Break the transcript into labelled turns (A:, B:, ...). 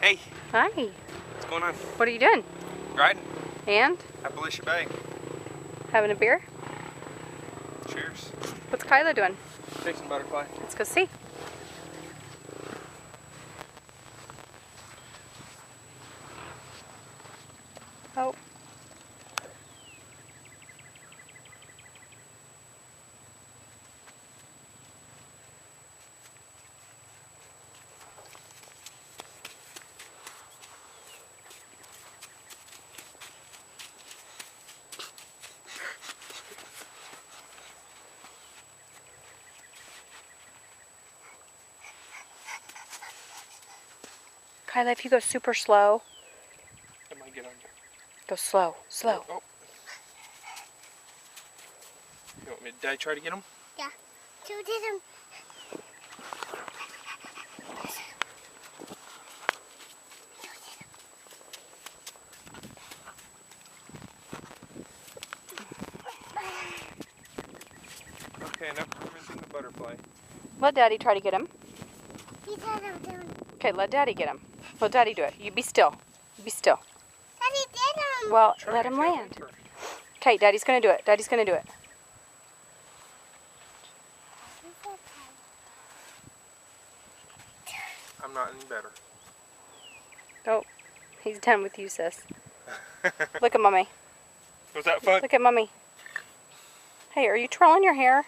A: Hey.
B: Hi.
A: What's going on?
B: What are you doing?
A: Riding.
B: And?
A: Appalachia Bay.
B: Having a beer?
A: Cheers.
B: What's Kyla doing?
A: Chasing butterfly.
B: Let's go see. Oh. Kyla, if you go super slow,
A: It might get under.
B: go slow, slow.
A: Oh. You want me to try to get him?
C: Yeah. Two did him.
A: Okay, enough of missing the butterfly.
B: Let Daddy try to get him.
C: He said I'm doing.
B: Okay, let Daddy get him. Let Daddy do it. You be still. Be still.
C: Daddy did him.
B: Well,
A: Try
B: let
A: to
B: him
A: get
B: land.
A: first.
B: Okay, Daddy's gonna do it. Daddy's gonna do it.
A: I'm not any better.
B: Oh, he's done with you, sis. Look at Mommy.
A: Was that fun?
B: Look at Mommy. Hey, are you twirling your hair?